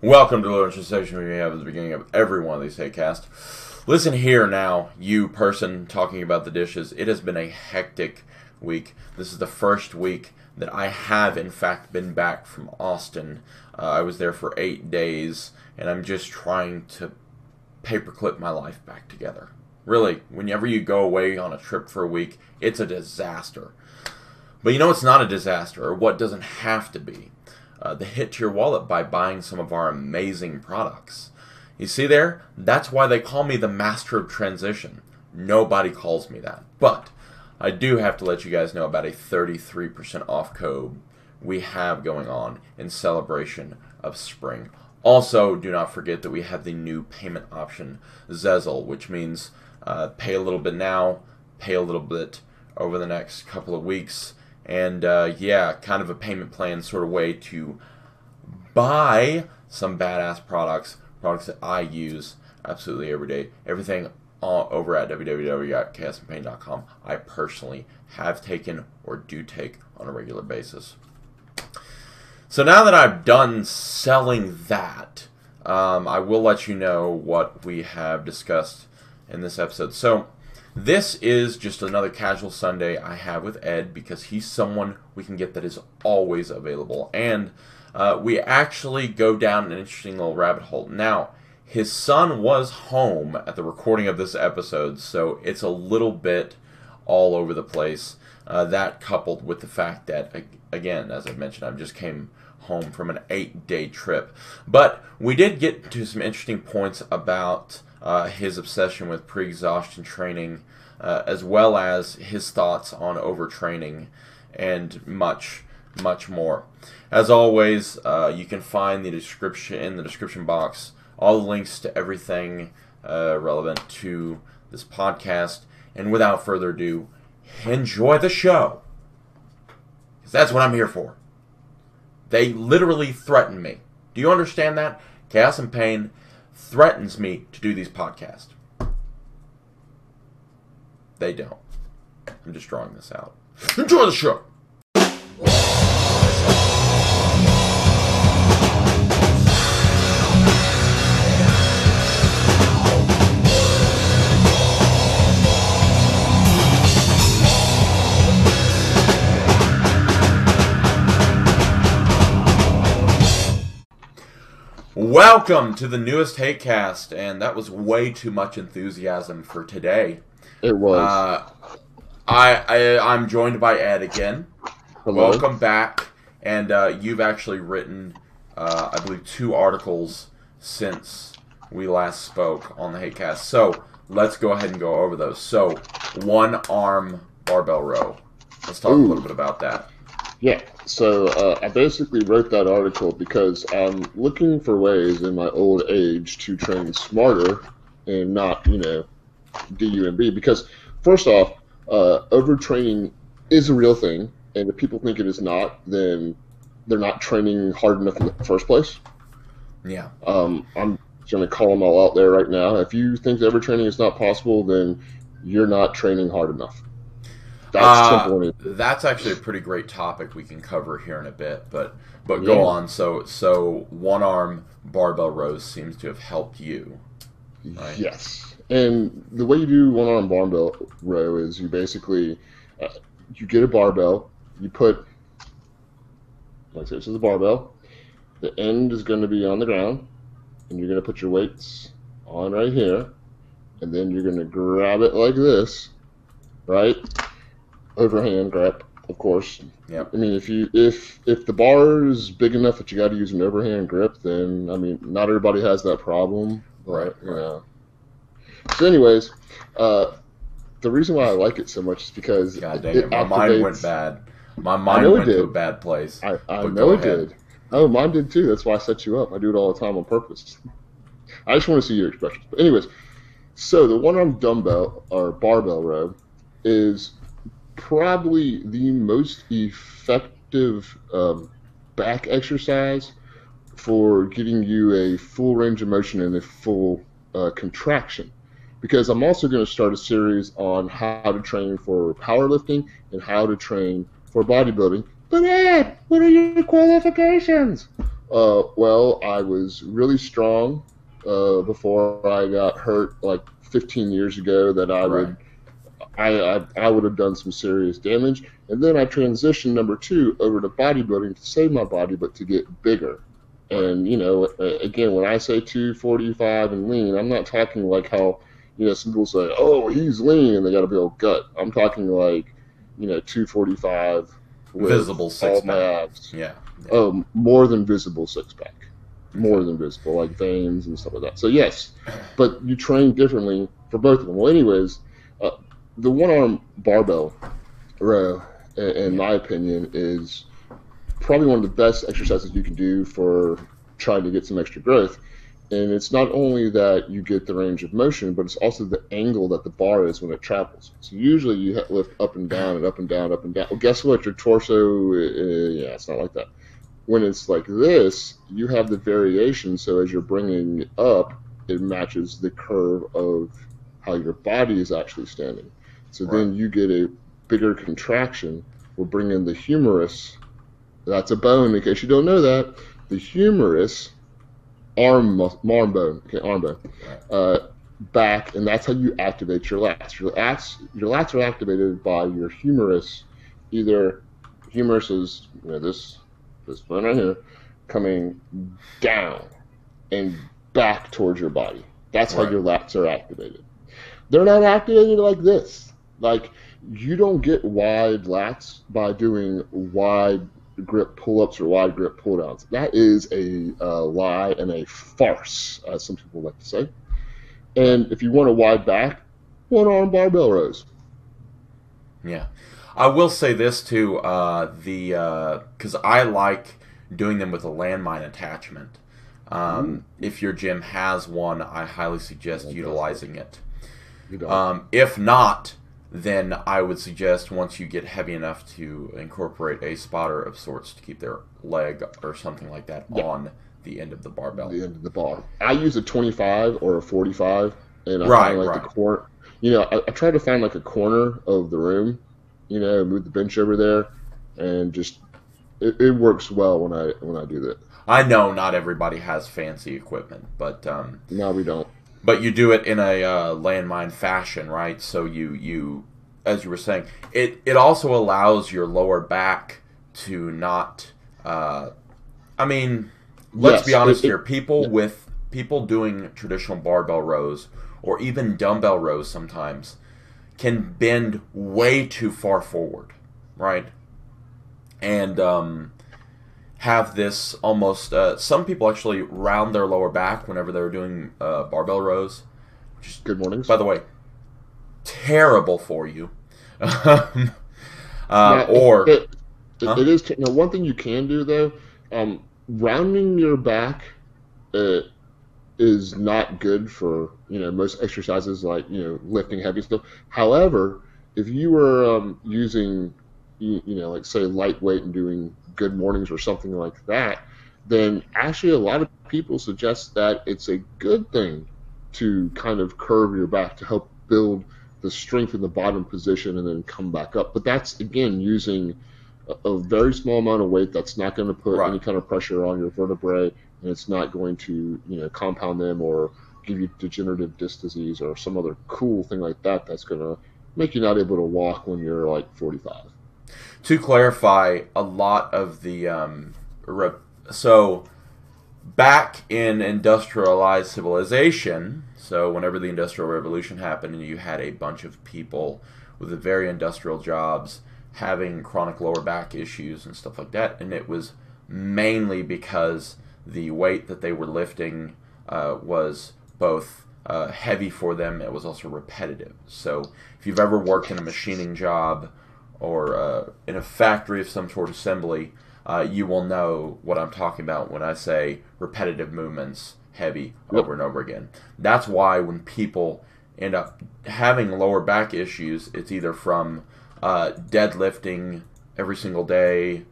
Welcome to the Learning Station we have at the beginning of every one of these hatecasts. Listen here now, you person talking about the dishes. It has been a hectic week. This is the first week that I have, in fact, been back from Austin. I was there for 8 days, and I'm just trying to paperclip my life back together. Really, whenever you go away on a trip for a week, it's a disaster. But you know what's not a disaster, or what doesn't have to be? The hit to your wallet by buying some of our amazing products. You see there? That's why they call me the master of transition. Nobody calls me that. But I do have to let you guys know about a 33% off code we have going on in celebration of spring. Also, do not forget that we have the new payment option, Zezel, which means pay a little bit now, pay a little bit over the next couple of weeks. And yeah, kind of a payment plan sort of way to buy some badass products that I use absolutely every day. Everything over at www.chaosandpain.com I personally have taken or do take on a regular basis. So now that I've done selling that, I will let you know what we have discussed in this episode. So this is just another casual Sunday I have with Ed because he's someone we can get that is always available. And we actually go down an interesting little rabbit hole. Now, his son was home at the recording of this episode, so it's a little bit all over the place. That coupled with the fact that, again, as I mentioned, I just came home from an 8-day trip. But we did get to some interesting points about his obsession with pre-exhaustion training, as well as his thoughts on overtraining and much more. As always, you can find the description in the description box all the links to everything relevant to this podcast. And without further ado, enjoy the show, because that's what I'm here for. They literally threaten me. Do you understand that? Chaos and Pain threatens me to do these podcasts. They don't. I'm just drawing this out. Enjoy the show. Welcome to the newest hatecast, and that was way too much enthusiasm for today. It was. I'm joined by Ed again. Hello. Welcome back, and you've actually written, I believe, 2 articles since we last spoke on the hatecast. So let's go ahead and go over those. So, one-arm barbell row. Let's talk a little bit about that. Yeah, so I basically wrote that article because I'm looking for ways in my old age to train smarter and not, DUMB. Because, first off, overtraining is a real thing, and if people think it is not, then they're not training hard enough in the first place. Yeah. I'm going to call them all out there right now. If you think overtraining is not possible, then you're not training hard enough. That's actually a pretty great topic we can cover here in a bit, but yeah. Go on. So one-arm barbell rows seems to have helped you, right? Yes, and the way you do one-arm barbell row is you basically you get a barbell, you put, like I said, this is a barbell. The end is going to be on the ground, and you're going to put your weights on right here, and then you're going to grab it like this, right? Overhand grip, of course. Yeah. I mean, if the bar is big enough that you got to use an overhand grip, then I mean, not everybody has that problem, but right. So, anyways, the reason why I like it so much is because God dang it, my mind went bad. My mind went to a bad place. I know it did. Oh, mine did too. That's why I set you up. I do it all the time on purpose. I just want to see your expressions. But anyways, so the one-arm dumbbell or barbell row is probably the most effective back exercise for getting you a full range of motion and a full contraction. Because I'm also going to start a series on how to train for powerlifting and how to train for bodybuilding. But Ed, what are your qualifications? Well, I was really strong before I got hurt like 15 years ago. That Right. I would have done some serious damage, and then I transitioned number two over to bodybuilding to save my body, but to get bigger. Right. And again, when I say 245 and lean, I'm not talking like how some people say, "Oh, he's lean," and they got a big old gut. I'm talking like 245 with Visible all six my pack. abs. Yeah. Yeah. Oh, more than visible six pack, Okay. more than visible, like veins and stuff like that. So yes, but you train differently for both of them. Well, anyways, uh, the one arm barbell row, in Yeah. my opinion, is probably one of the best exercises you can do for trying to get some extra growth. And it's not only that you get the range of motion, but it's also the angle that the bar is when it travels. So usually you lift up and down and up and down, up and down. Well, guess what? Your torso, yeah, it's not like that. When it's like this, you have the variation. So as you're bringing it up, it matches the curve of how your body is actually standing. So Right. then you get a bigger contraction. We'll bring in the humerus. That's a bone, in case you don't know that. The humerus, arm bone, okay, arm bone, Right. uh, back, and that's how you activate your lats. Your lats are activated by your humerus. Either humerus is this bone right here coming down and back towards your body. That's how Right. your lats are activated. They're not activated like this. Like, you don't get wide lats by doing wide grip pull-ups or wide grip pull-downs. That is a lie and a farce, as some people like to say. Right. And if you want a wide back, one arm barbell rows. Yeah. I will say this too. Because I like doing them with a landmine attachment. Ooh, If your gym has one, I highly suggest that does work. utilizing it. You don't. If not, then I would suggest once you get heavy enough to incorporate a spotter of sorts to keep their leg or something like that Yeah, on the end of the barbell. the end of the bar. I use a 25 or a 45, and I find Right, like the right. corner. I try to find like a corner of the room. Move the bench over there, and just it works well when I do that. I know not everybody has fancy equipment, No, we don't. but you do it in a landmine fashion, right? So as you were saying, it also allows your lower back to not. I mean, let's be Yes, honest here. yeah, People doing traditional barbell rows or even dumbbell rows sometimes can bend way too far forward, right? And have this almost. Some people actually round their lower back whenever they're doing barbell rows. good mornings. By the way, terrible for you. Now, Or, huh? it is. Now, one thing you can do though, rounding your back uh, is not good for most exercises like lifting heavy stuff. However, if you were using like say lightweight and doing good mornings or something like that, then actually a lot of people suggest that it's a good thing to kind of curve your back to help build the strength in the bottom position and then come back up. But that's again using a very small amount of weight that's not going to put Right. any kind of pressure on your vertebrae, and it's not going to compound them or give you degenerative disc disease or some other cool thing like that that's going to make you not able to walk when you're like 45. To clarify, a lot of the so back in industrialized civilization, so whenever the Industrial Revolution happened, and you had a bunch of people with very industrial jobs having chronic lower back issues and stuff like that, and it was mainly because the weight that they were lifting was both heavy for them. It was also repetitive. So if you've ever worked in a machining job or in a factory of some sort of assembly, you will know what I'm talking about when I say repetitive movements, heavy, Yep. over and over again. That's why when people end up having lower back issues, it's either from deadlifting every single day,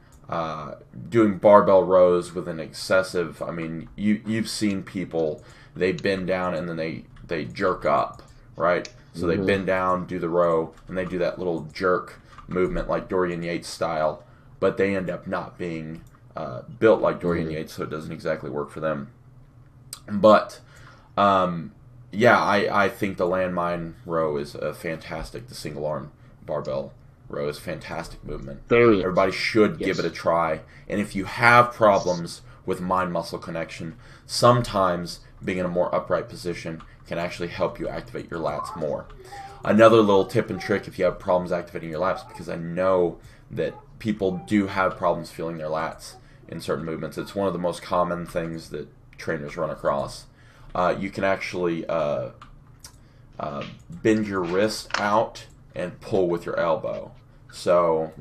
doing barbell rows with an excessive. I mean, you've seen people, they bend down and then they jerk up, right? So they Hmm. bend down, do the row, and they do that little jerk movement like Dorian Yates style, but they end up not being built like Dorian Yates, so it doesn't exactly work for them. But yeah, I think the landmine row is fantastic. The single arm barbell row is fantastic movement. Everybody should give it a try. And if you have problems with mind-muscle connection, sometimes being in a more upright position can actually help you activate your lats more. Another little tip and trick if you have problems activating your lats, because I know that people do have problems feeling their lats in certain movements. It's one of the most common things that trainers run across. You can actually bend your wrist out and pull with your elbow. So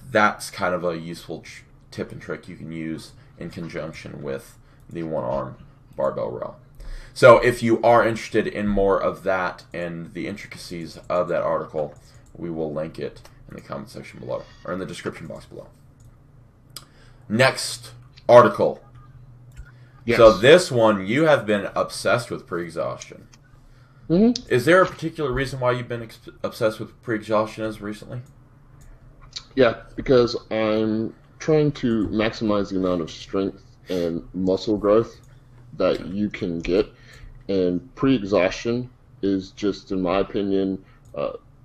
that's kind of a useful tip and trick you can use in conjunction with the one-arm barbell row. So if you are interested in more of that and the intricacies of that article, we will link it in the comment section below, or in the description box below. Next article. Yes. So this one, you have been obsessed with pre-exhaustion. Is there a particular reason why you've been obsessed with pre-exhaustion as recently? Yeah, because I'm trying to maximize the amount of strength and muscle growth that you can get. And pre-exhaustion is just, in my opinion,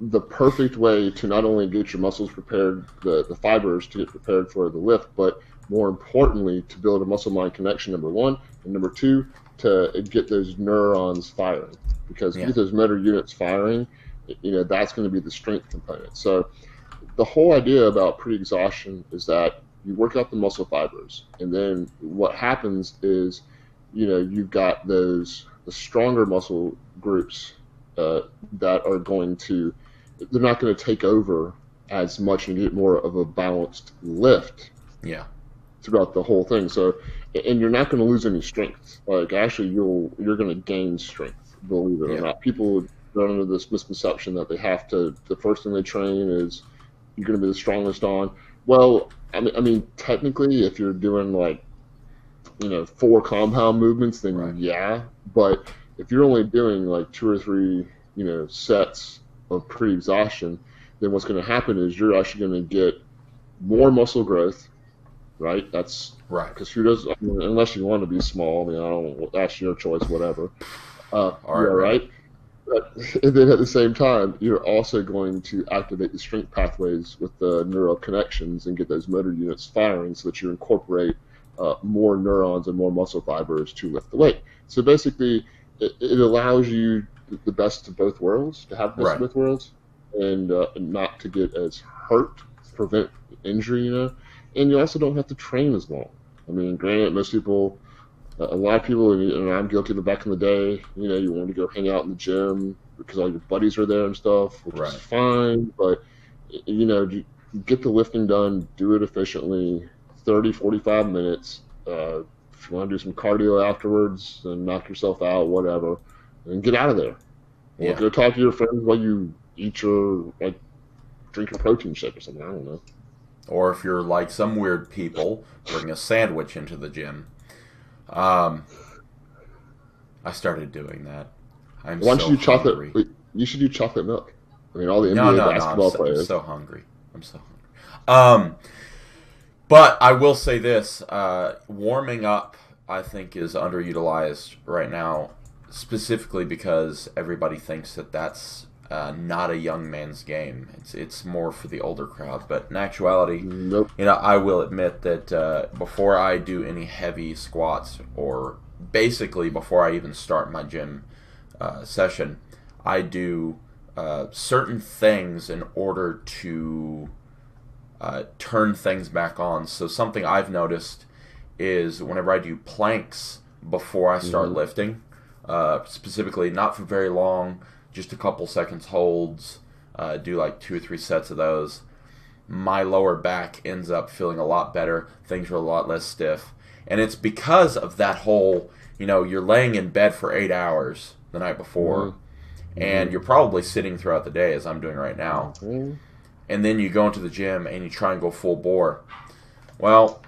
the perfect way to not only get your muscles prepared, the fibers to get prepared for the lift, but more importantly, to build a muscle-mind connection, number one, and number two, to get those neurons firing. Because if you get those motor units firing, that's going to be the strength component. So the whole idea about pre-exhaustion is that you work out the muscle fibers, and then what happens is, you've got the stronger muscle groups that are going to, they're not going to take over as much and get more of a balanced lift. Yeah. Throughout the whole thing. So, and you're not going to lose any strength. Like, actually, you're going to gain strength, believe it or not. People run into this misconception that they have to, the first thing they train is you're going to be the strongest on. Well, I mean, technically, if you're doing 4 compound movements, then yeah. But if you're only doing 2 or 3, sets of pre-exhaustion, then what's going to happen is you're actually going to get more muscle growth. Right, that's right. Because who does? Unless you want to be small, I don't. That's your choice, whatever. All right. But, and then at the same time, you're also going to activate the strength pathways with the neural connections and get those motor units firing, so that you incorporate more neurons and more muscle fibers to lift the weight. So basically, it allows you the best of both worlds, to have the best of both worlds, and not to get as hurt, prevent injury, And you also don't have to train as long. I mean, granted, most people, a lot of people, and I'm guilty of it back in the day, you want to go hang out in the gym because all your buddies are there and stuff, which is fine. But, you get the lifting done, do it efficiently, 30, 45 minutes. If you want to do some cardio afterwards and knock yourself out, whatever, and get out of there. Or go talk to your friends while you eat your, drink your protein shake or something. I don't know. Or if you're like some weird people, bring a sandwich into the gym. I started doing that. Why don't you do chocolate? Wait, you should do chocolate milk. I mean, all the NBA basketball players. I'm so hungry. But I will say this: warming up, I think, is underutilized right now, specifically because everybody thinks that that's not a young man's game. It's more for the older crowd. But in actuality, I will admit that before I do any heavy squats, or basically before I even start my gym session, I do certain things in order to turn things back on. So something I've noticed is whenever I do planks before I start lifting, specifically not for very long, just a couple seconds holds, do 2 or 3 sets of those, my lower back ends up feeling a lot better. Things are a lot less stiff. And it's because of that whole, you're laying in bed for 8 hours the night before, and you're probably sitting throughout the day, as I'm doing right now. And then you go into the gym and you try and go full bore. Well,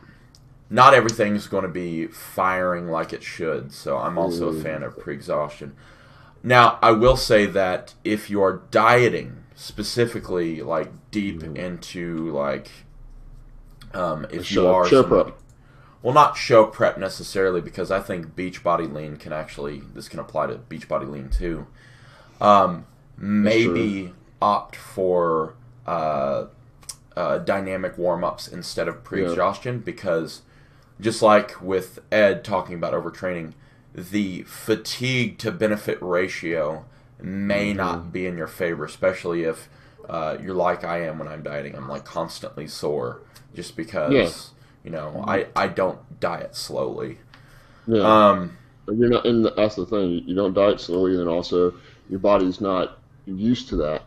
not everything's going to be firing like it should, so I'm also a fan of pre-exhaustion. Now, I will say that if you are dieting, specifically deep into If you are show somebody, prep. well, not show prep necessarily, because I think Beachbody Lean this can apply to Beachbody Lean too. Maybe opt for dynamic warm-ups instead of pre-exhaustion, because just like with Ed talking about overtraining, the fatigue to benefit ratio may not be in your favor, especially if you're like I am when I'm dieting. I'm like constantly sore just because I don't diet slowly. Yeah. You're not, and that's the thing. You don't diet slowly, and then also your body's not used to that,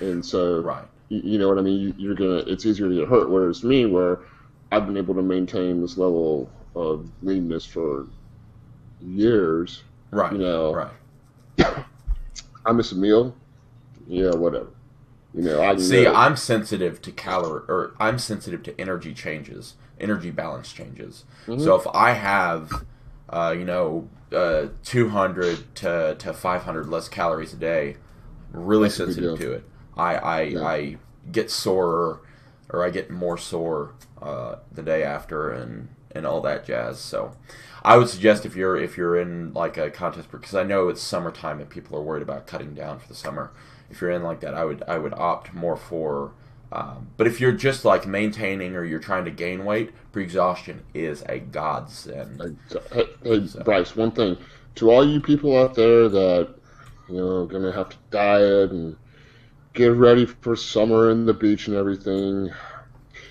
and so Right. you know what I mean. It's easier to get hurt. Whereas me, where I've been able to maintain this level of leanness for years. Right. You know, Right. I miss a meal. Yeah, whatever. I'm sensitive to I'm sensitive to energy changes, energy balance changes. Mm-hmm. So if I have, 200 to 500 less calories a day, really sensitive to it. I get sore, or I get more sore the day after, and all that jazz. So I would suggest if you're in like a contest, because I know it's summertime and people are worried about cutting down for the summer. If you're in like that, I would opt more for. But if you're just like maintaining or you're trying to gain weight, pre-exhaustion is a godsend. Hey, Bryce, one thing to all you people out there that gonna have to diet and get ready for summer and the beach and everything,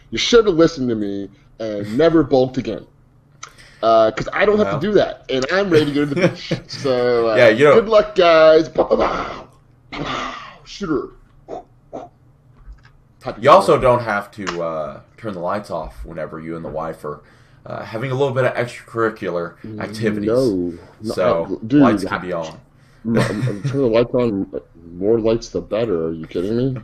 you should have listened to me and never bulked again. Because I don't have to do that, and I'm ready to go to the beach. So good luck, guys. Shooter. You also don't have to turn the lights off whenever you and the wife are having a little bit of extracurricular activities. So dude, lights can be on. Turn the lights on. More lights, the better. Are you kidding me?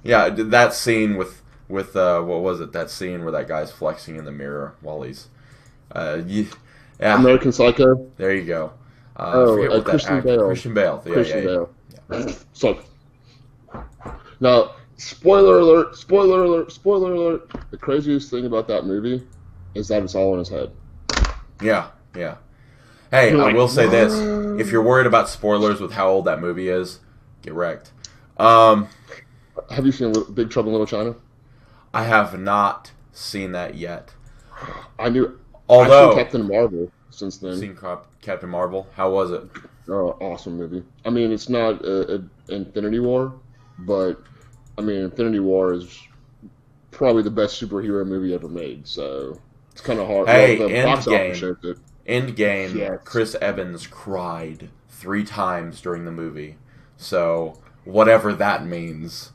Yeah, that scene with what was it? That scene where that guy's flexing in the mirror while he's American Psycho. There you go. Christian Bale. Christian Bale. Christian Bale. So now, spoiler alert! Spoiler alert! Spoiler alert! The craziest thing about that movie is that it's all in his head. Yeah. Hey, I will say this: if you're worried about spoilers with how old that movie is, get wrecked. Have you seen Big Trouble in Little China? I have not seen that yet. I've seen Captain Marvel since then. Seen Captain Marvel? How was it? Oh, awesome movie. I mean, it's not Infinity War, but I mean, Infinity War is probably the best superhero movie ever made. So it's kind of hard. Hey, Endgame. Yes. Chris Evans cried 3 times during the movie. So whatever that means.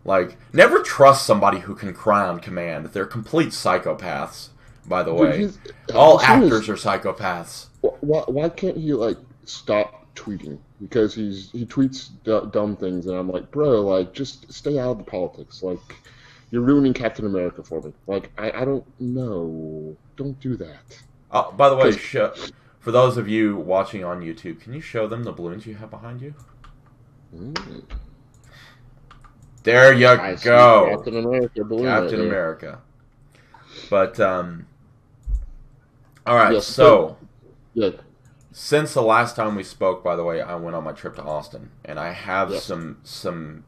Like, never trust somebody who can cry on command. They're complete psychopaths, by the way. All actors are psychopaths. Why can't he, stop tweeting? Because he tweets dumb things, and I'm like, bro, just stay out of the politics. You're ruining Captain America for me. I don't know. Don't do that. By the way, for those of you watching on YouTube, can you show them the balloons you have behind you? There you go. Captain America balloon. Captain America. But, all right, so... Yeah. Since the last time we spoke, by the way, I went on my trip to Austin, and I have some...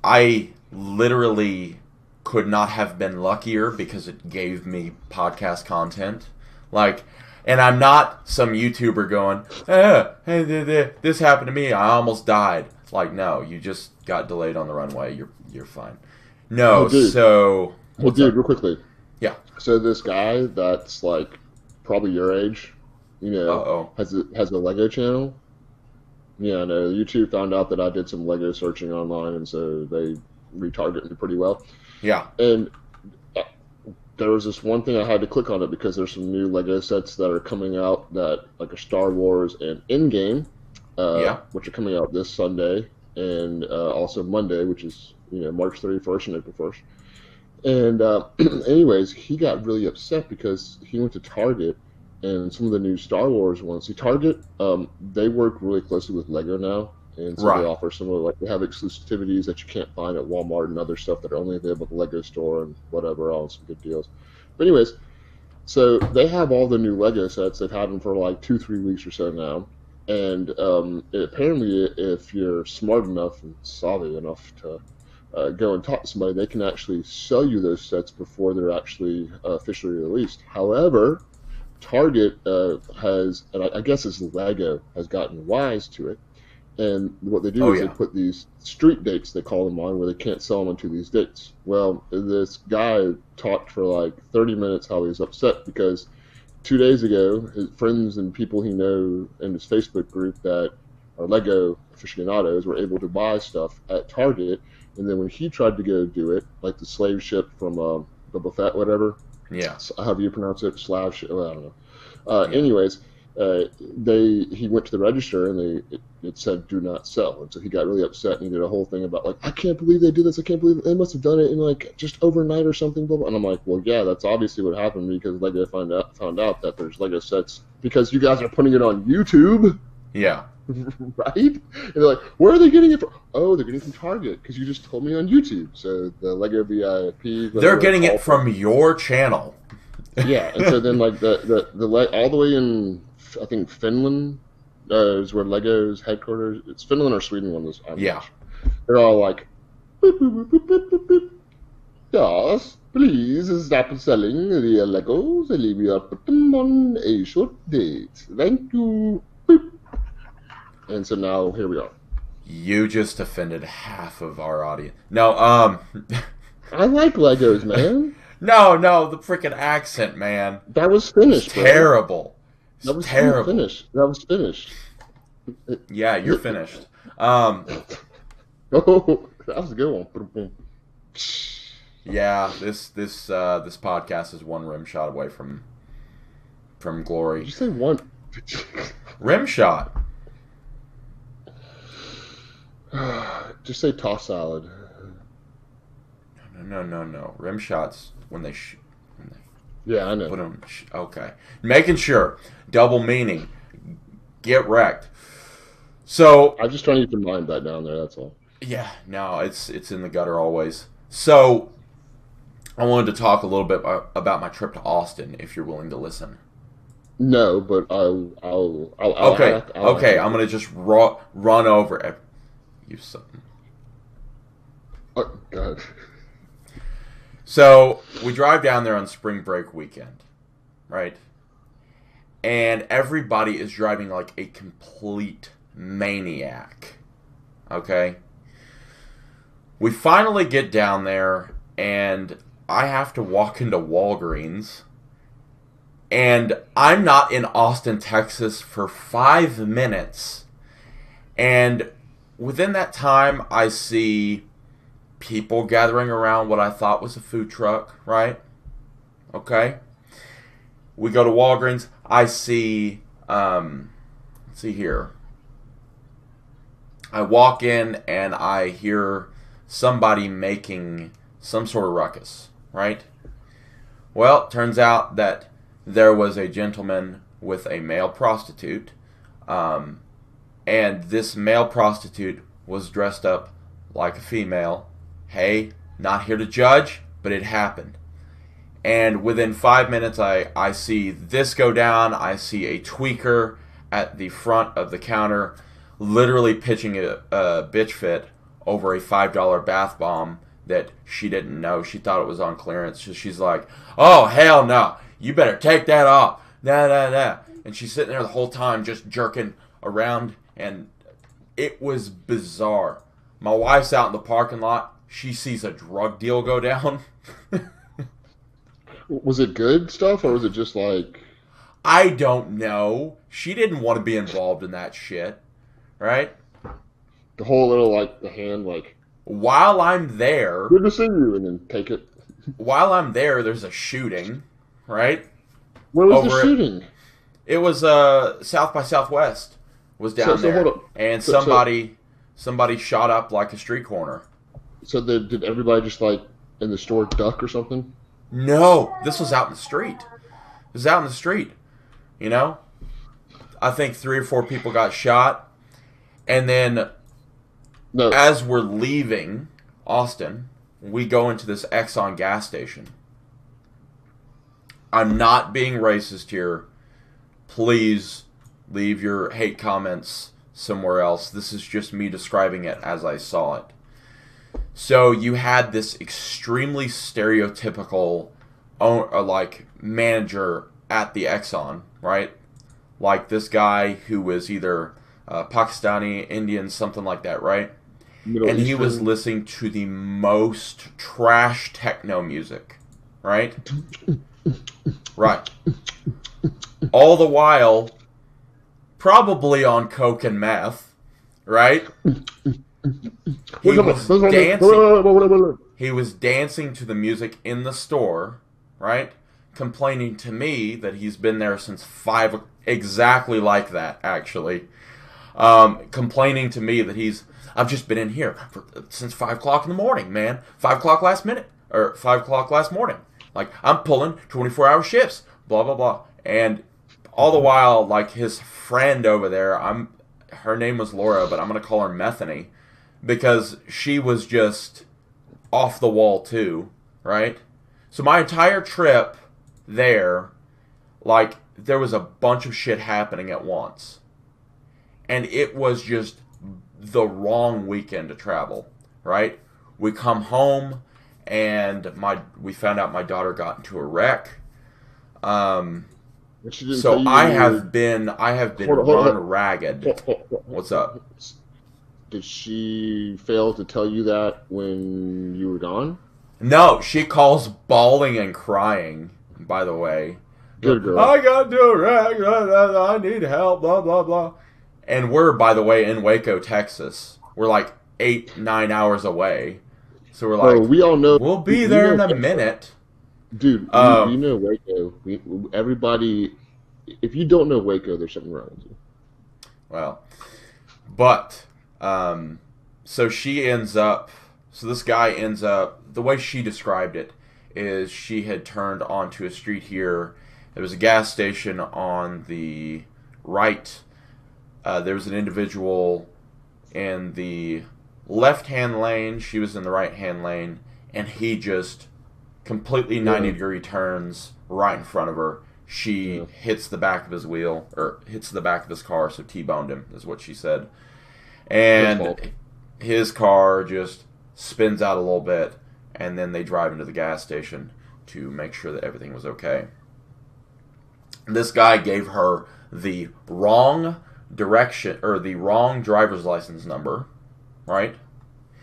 I literally could not have been luckier because it gave me podcast content. And I'm not some YouTuber going, hey, this happened to me, I almost died. No, you just got delayed on the runway, you're fine. No, so... Well, dude, real quickly. Yeah. So this guy that's probably your age, has a Lego channel. Yeah, I know. YouTube found out that I did some Lego searching online, and so they retargeted me pretty well. Yeah. And there was this one thing I had to click on it because there's some new Lego sets that are coming out that a Star Wars and Endgame, which are coming out this Sunday, and also Monday, which is March 31st and April 1st. And anyways, he got really upset because he went to Target and some of the new Star Wars ones. Target, they work really closely with Lego now, And so they Right. offer some of like they have exclusivities that you can't find at Walmart and other stuff that are only available at the Lego store and whatever else, some good deals. But anyways, so they have all the new Lego sets. They've had them for like 2-3 weeks or so now. And apparently, if you're smart enough and savvy enough to go and talk to somebody, they can actually sell you those sets before they're actually officially released. However, Target has, and I guess it's Lego, has gotten wise to it. And what they do Oh is they yeah. put these street dates, they call them on, where they can't sell them until these dates. Well, this guy talked for like 30 minutes how he was upset because 2 days ago, his friends and people he knows in his Facebook group that are Lego aficionados were able to buy stuff at Target. And then when he tried to go do it, like the slave ship from Boba Fett, whatever, Yeah. however you pronounce it, slav ship, well, I don't know. Yeah. Anyways, he went to the register and it said do not sell, and so he got really upset and he did a whole thing about like I can't believe they did this, I can't believe they must have done it in like just overnight or something, blah, blah. And I'm like, well, yeah, that's obviously what happened because Lego found out that there's Lego sets because you guys are putting it on YouTube. Yeah. Right? And they're like, where are they getting it from? Oh, they're getting it from Target because you just told me on YouTube. So the Lego VIP. They're getting it from your channel. Yeah, and so then like the all the way in I think Finland is where Lego's headquarters. It's Finland or Sweden, one of those. Yeah. They're all like, boop, boop, boop, boop, boop, boop. Yes, please stop selling the Legos. We are put them on a short date. Thank you. Boop. And so now here we are. You just offended half of our audience. No, I like Legos, man. no, the freaking accent, man. That was finished. It's terrible. It's That was terrible. finished. That was finished. Yeah, you're finished. Oh, that was a good one. Yeah, this podcast is one rim shot away from glory. Did you say one? Rim shot. Just say toss salad. No. Rim shots when they Yeah, I know. put them. Okay, making sure. Double meaning. Get wrecked. So I'm just trying to keep in mind that down there. That's all. yeah, no, it's in the gutter always. So I wanted to talk a little bit about my trip to Austin, if you're willing to listen. No, but I'll Okay. I'm gonna just run over you something. Oh, God. So we drive down there on spring break weekend, right? And everybody is driving like a complete maniac. Okay? We finally get down there, and I have to walk into Walgreens. And I'm not in Austin, Texas for 5 minutes. And within that time, I see people gathering around what I thought was a food truck, right? Okay. We go to Walgreens. I see, let's see here. I walk in and I hear somebody making some sort of ruckus, right? Well, it turns out that there was a gentleman with a male prostitute, and this male prostitute was dressed up like a female. Hey, not here to judge, but it happened. And within 5 minutes, I see this go down. I see a tweaker at the front of the counter literally pitching a bitch fit over a $5 bath bomb that she didn't know. She thought it was on clearance. So she's like, oh, hell no. You better take that off. Nah. And she's sitting there the whole time just jerking around. And it was bizarre. My wife's out in the parking lot. She sees a drug deal go down. Was it good stuff or was it just like? I don't know. She didn't want to be involved in that shit. Right? The whole little like the hand like. While I'm there. Good to see you, and then take it. While I'm there, there's a shooting. Right? Where was the shooting? It was South by Southwest was down there, hold up. And somebody shot up like a street corner. So did everybody just like in the store duck or something? No, this was out in the street. It was out in the street. You know, I think 3 or 4 people got shot, and then No. as we're leaving Austin, we go into this Exxon gas station. I'm not being racist here. Please leave your hate comments somewhere else. This is just me describing it as I saw it. So you had this extremely stereotypical like manager at the Exxon, right? Like this guy who was either Pakistani, Indian, something like that, right? Middle And he Eastern. was listening to the most trash techno music, right? Right. All the while, probably on coke and meth, right? He was dancing. He was dancing to the music in the store, right? Complaining to me that he's been there since 5, exactly like that, actually. Complaining to me that I've just been in here since 5 o'clock in the morning, man. 5 o'clock last minute, or 5 o'clock last morning. Like, I'm pulling 24-hour shifts, blah, blah, blah. And all the while, like, his friend over there, her name was Laura, but I'm going to call her Methany, because she was just off the wall too, right? So my entire trip there, like, there was a bunch of shit happening at once. And it was just the wrong weekend to travel, right? We come home, and we found out my daughter got into a wreck. So I have been run ragged. What's up? Did she fail to tell you that when you were gone? No, she calls bawling and crying, by the way. Good girl. I got into a wreck. I need help, blah, blah, blah. And we're, by the way, in Waco, Texas. We're like 8-9 hours away. So we're like, we all know, we'll be there in a minute. Dude, you know Waco. Everybody, if you don't know Waco, there's something wrong with you. Well, but, so this guy ends up, the way she described it is she had turned onto a street here. There was a gas station on the right. There was an individual in the left-hand lane. She was in the right-hand lane. And he just completely 90-degree turns right in front of her. She hits the back of his wheel, or hits the back of his car, so T-boned him, is what she said. And his car just spins out a little bit, and then they drive into the gas station to make sure that everything was okay. This guy gave her the wrong direction, or the wrong driver's license number, right?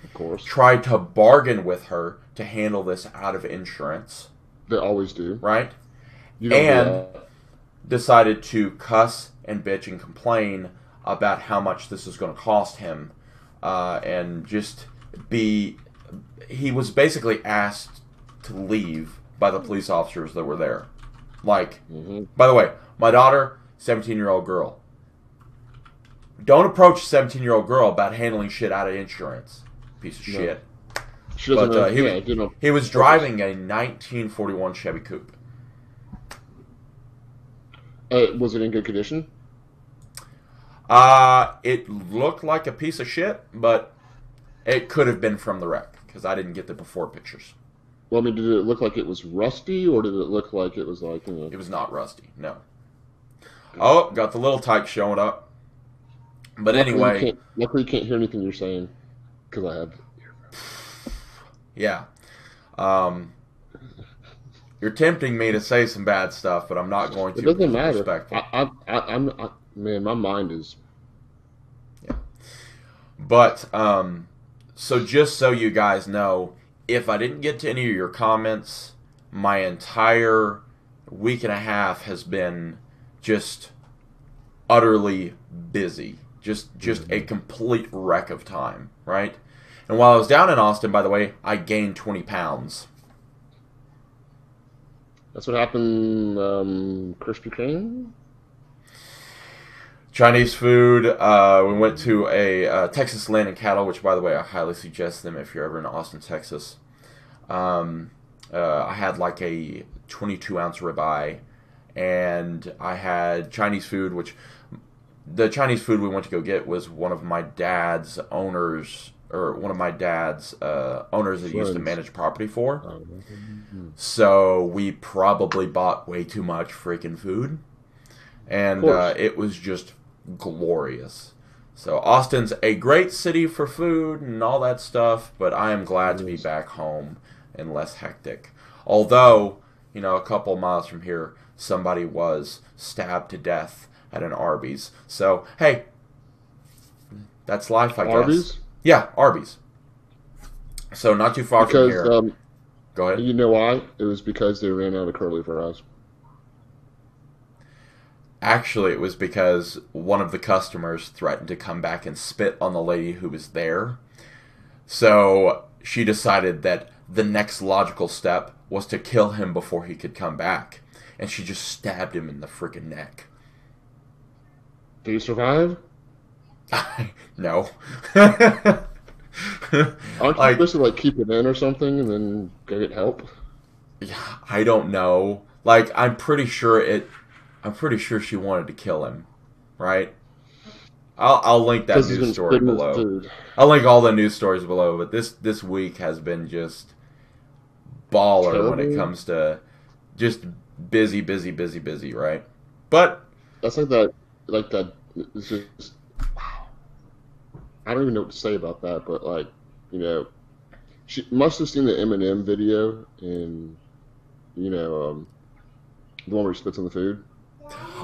Of course. Tried to bargain with her to handle this out of insurance. They always do. Right? And decided to cuss and bitch and complain about how much this is going to cost him. And just he was basically asked to leave by the police officers that were there. Like, by the way, my daughter, 17-year-old girl. Don't approach a 17-year-old girl about handling shit out of insurance. Piece of shit. She doesn't But he was driving a 1941 Chevy Coupe. Was it in good condition? It looked like a piece of shit, but it could have been from the wreck, because I didn't get the before pictures. Well, I mean, did it look like it was rusty, or did it look like it was like, you know... It was not rusty, no. Oh, got the little tyke showing up. But anyway... Luckily you can't hear anything you're saying, because I have... Yeah. You're tempting me to say some bad stuff, but I'm not going to. It doesn't matter. Respectful. Man, my mind is... Yeah. But, so just so you guys know, if I didn't get to any of your comments, my entire week and a half has been just utterly busy. Just a complete wreck of time, right? And while I was down in Austin, by the way, I gained 20 pounds. That's what happened, Krispy Kreme? Chinese food. We went to a Texas Land and Cattle, which, by the way, I highly suggest them if you're ever in Austin, Texas. I had like a 22-ounce ribeye, and I had Chinese food, which the Chinese food we went to go get was one of my dad's owners, or one of my dad's owners that used to Friends. manage property for. Oh, So we probably bought way too much freaking food, of and course. it was just glorious. So Austin's a great city for food and all that stuff, but I am glad to be back home and less hectic. Although, a couple miles from here, somebody was stabbed to death at an Arby's. So, hey, that's life, I guess. Arby's? Yeah, Arby's. So not too far from Because here. Go ahead. you know why? It was because they ran out of curly fries. Actually, it was because one of the customers threatened to come back and spit on the lady who was there. So she decided that the next logical step was to kill him before he could come back. And she just stabbed him in the freaking neck. Do you survive? No. Aren't you supposed to like keep it in or something and then go get help? I don't know. Like, I'm pretty sure she wanted to kill him, right? I'll link that Because he's news been story spitting his below. food. I'll link all the news stories below. But this week has been just baller when it Terrible. comes to just busy, right? But That's like that. Like that. It's just. I don't even know what to say about that, but like, you know, she must have seen the Eminem video and the one where he spits on the food.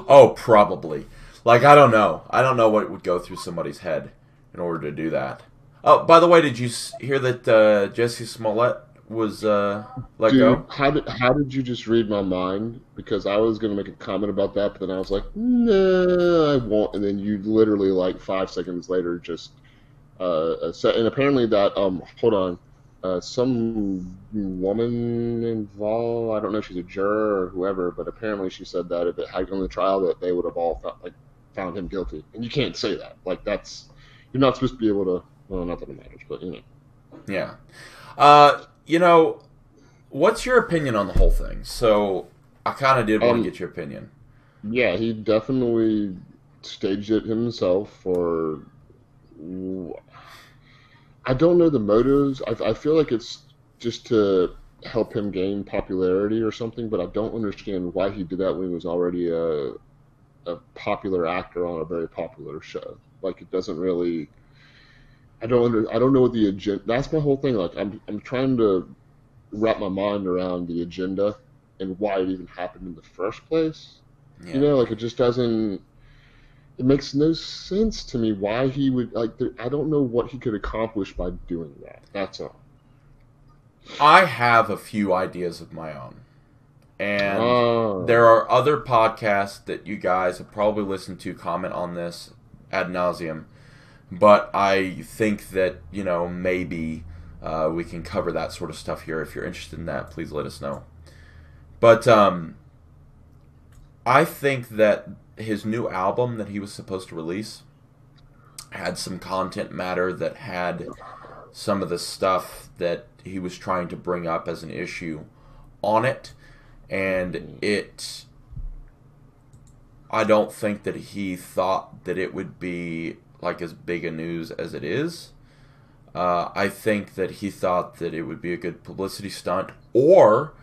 oh, probably. Like, I don't know. I don't know what would go through somebody's head in order to do that. Oh, by the way, did you hear that Jesse Smollett was let Dude, go? how did you just read my mind? Because I was gonna make a comment about that, but then I was like, no, I won't. And then you literally like 5 seconds later just said, and apparently that hold on, some woman involved. I don't know if she's a juror or whoever, but apparently she said that if it had gone to trial, that they would have all found him guilty. And you can't say that. Like that's you're not supposed to be able to. Well, not that it matters, but you know. Yeah. What's your opinion on the whole thing? So I kind of did want to Um, get your opinion. yeah, he definitely staged it himself for. I don't know the motives. I feel like it's just to help him gain popularity or something, but I don't understand why he did that when he was already a popular actor on a very popular show. Like it doesn't really. I don't know what the agenda. That's my whole thing. Like I'm trying to wrap my mind around the agenda and why it even happened in the first place. You Yeah. know, like it just doesn't. It makes no sense to me why he would like. I don't know what he could accomplish by doing that. That's all. I have a few ideas of my own. And Ah, there are other podcasts that you guys have probably listened to comment on this ad nauseum. But I think that, maybe we can cover that sort of stuff here. If you're interested in that, please let us know. But I think that his new album that he was supposed to release had some content matter that had some of the stuff that he was trying to bring up as an issue on it. And I don't think that he thought that it would be like as big a news as it is. I think that he thought that it would be a good publicity stunt, or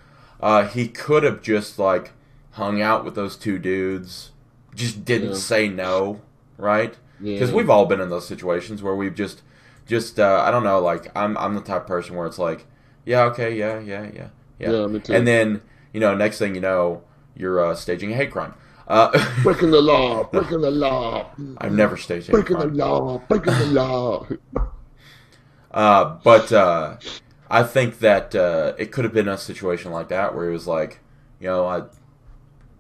he could have just like hung out with those two dudes, just didn't yeah, say no, right? Because yeah, we've all been in those situations where we've just I don't know, like I'm the type of person where it's like, yeah, okay, yeah, yeah. Me and too. then next thing you know, you're staging a hate crime. Uh, Breaking the law, breaking the law, I've never staged a hate breaking the crime. law, breaking the law. But I think that it could have been a situation like that where he was like, I,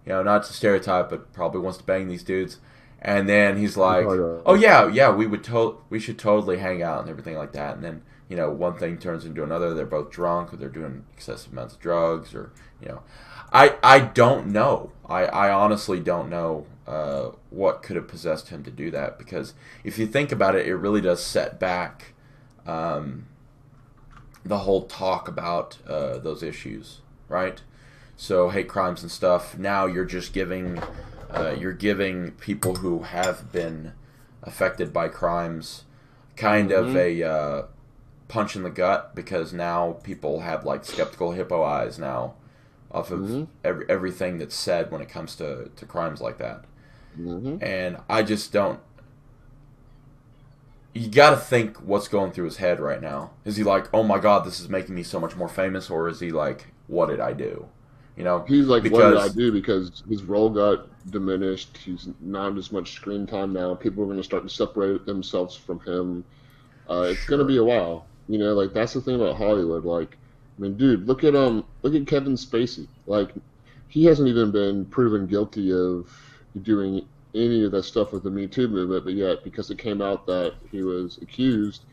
not to stereotype, but probably wants to bang these dudes, and then he's He like, probably oh does. yeah, we should totally hang out and everything like that, and then one thing turns into another. They're both drunk, or they're doing excessive amounts of drugs, or I don't know. I honestly don't know what could have possessed him to do that, because if you think about it, it really does set back um, the whole talk about those issues, right? So hate crimes and stuff. Now you're giving people who have been affected by crimes kind of Mm-hmm. punch in the gut because now people have like skeptical hippo eyes now off of everything that's said when it comes to crimes like that. And I just don't. You got to think what's going through his head right now. Is he like, oh my God, this is making me so much more famous, or is he like, what did I do? You know, he's like, what did I do? Because his role got diminished. He's not as much screen time now. People are going to start to separate themselves from him. It's going to be a while. You know, like that's the thing about Hollywood. Like, I mean, dude, look at Kevin Spacey. Like, he hasn't even been proven guilty of doing any of that stuff with the Me Too movement, but yet because it came out that he was accused,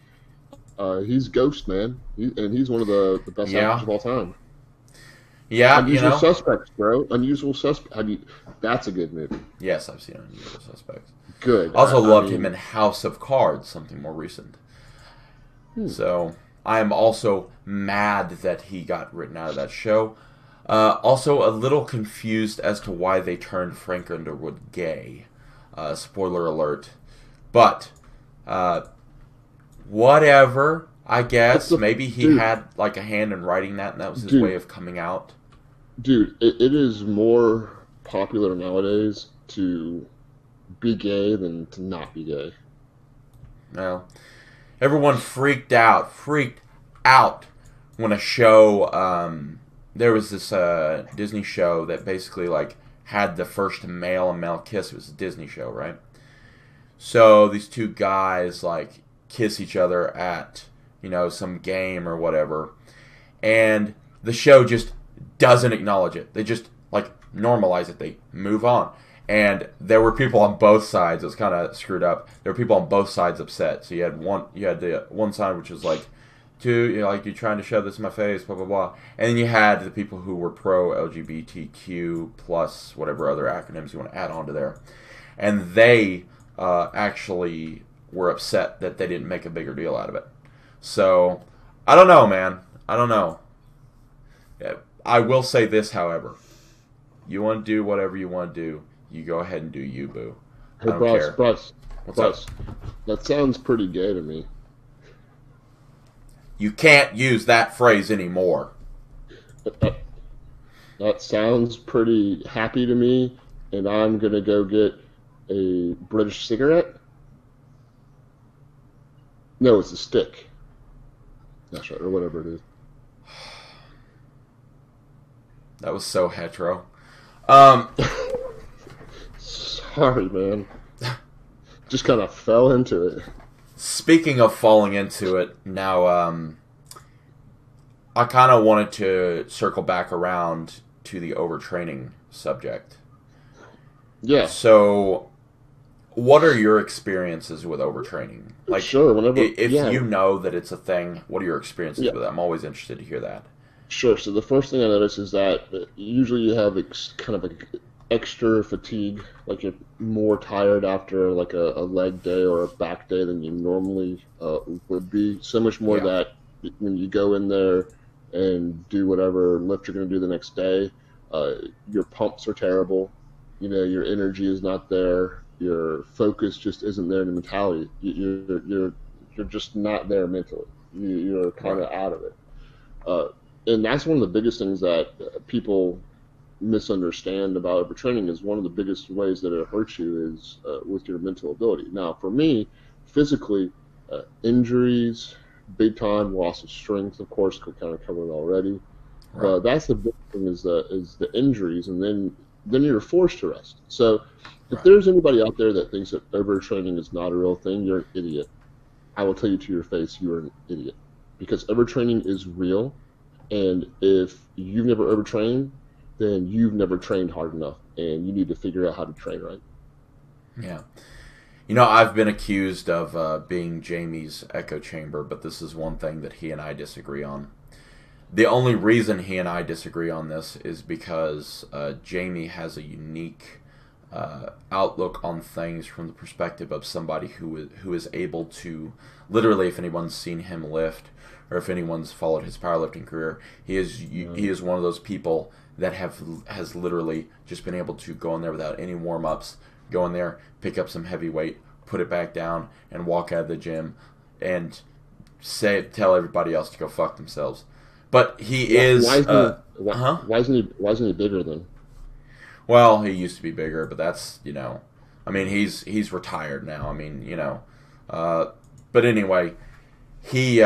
he's ghost, man. He's one of the best actors of all time. Yeah, Unusual Suspects, bro. Unusual Suspects. That's a good movie. Yes, I've seen Unusual Suspects. Good. I also loved him in House of Cards, something more recent. So I am also mad that he got written out of that show. Also a little confused as to why they turned Frank Underwood gay. Spoiler alert. But whatever, I guess. Maybe he had like a hand in writing that, and that was his way of coming out. Dude, it is more popular nowadays to be gay than to not be gay. No. Everyone freaked out when a show, there was this Disney show that basically like had the first male and male kiss. It was a Disney show, right? So these two guys like kiss each other at, you know, some game or whatever, and the show just doesn't acknowledge it. They just like normalize it. They move on. And there were people on both sides. It was kind of screwed up. There were people on both sides upset. So you had the one side which was like, you're trying to shove this in my face, blah blah blah. And then you had the people who were pro LGBTQ plus whatever other acronyms you want to add on to there, and they actually were upset that they didn't make a bigger deal out of it. So I don't know, man. I don't know. I will say this, however: you want to do whatever you want to do. You go ahead and do you, boo. Hey, Bryce, that sounds pretty gay to me. You can't use that phrase anymore. That sounds pretty happy to me, and I'm going to go get a British cigarette. No, it's a stick. That's right, or whatever it is. That was so hetero. Sorry, man. Just kind of fell into it. Speaking of falling into it, now I kind of wanted to circle back around to the overtraining subject. Yeah. So, what are your experiences with overtraining? Like, sure, if you know that it's a thing, what are your experiences with it? I'm always interested to hear that. Sure. So the first thing I notice is that usually you have kind of extra fatigue, like you're more tired after like a leg day or a back day than you normally would be. So much more that when you go in there and do whatever lift you're going to do the next day, your pumps are terrible. You know, your energy is not there. Your focus just isn't there in the mentality. You're just not there mentally. You're kind of out of it. And that's one of the biggest things that people misunderstand about overtraining. Is one of the biggest ways that it hurts you is with your mental ability. Now, for me, physically, injuries, big time loss of strength, of course, we kind of covered already. Right. That's the big thing is the injuries, and then you're forced to rest. So if there's anybody out there that thinks that overtraining is not a real thing, you're an idiot. I will tell you to your face, you are an idiot, because overtraining is real. And if you've never overtrained, then you've never trained hard enough, and you need to figure out how to train right. Yeah. You know, I've been accused of being Jamie's echo chamber, but this is one thing that he and I disagree on. The only reason he and I disagree on this is because Jamie has a unique outlook on things from the perspective of somebody who is able to, literally, if anyone's seen him lift, or if anyone's followed his powerlifting career, he is one of those people that has literally just been able to go in there without any warm-ups, go in there, pick up some heavy weight, put it back down, and walk out of the gym and tell everybody else to go fuck themselves. But he Why, is. why isn't he? Why, Huh? why isn't he? Why isn't he bigger then? Well, he used to be bigger, but that's, I mean, he's retired now. I mean, but anyway, he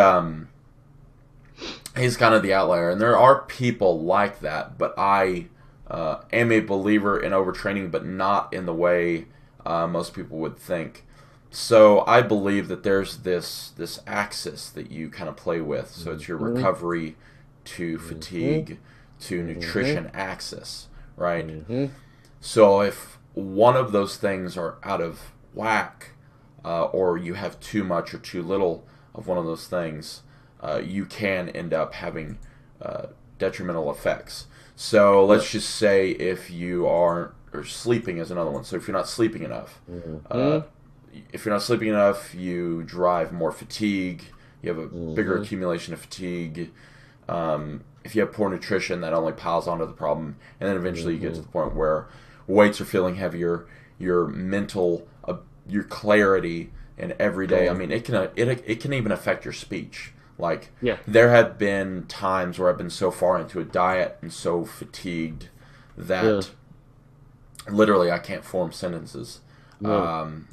he's kind of the outlier, and there are people like that. But I am a believer in overtraining, but not in the way most people would think. So I believe that there's this axis that you kind of play with. So it's your recovery to fatigue to nutrition axis, right? So if one of those things are out of whack, or you have too much or too little of one of those things, you can end up having detrimental effects. So let's just say if you are, or sleeping is another one. So if you're not sleeping enough, you drive more fatigue. You have a bigger accumulation of fatigue. If you have poor nutrition, that only piles onto the problem, and then eventually you get to the point where weights are feeling heavier. Your mental, your clarity, and every day. I mean, it can even affect your speech. Like, there have been times where I've been so far into a diet and so fatigued that literally I can't form sentences. And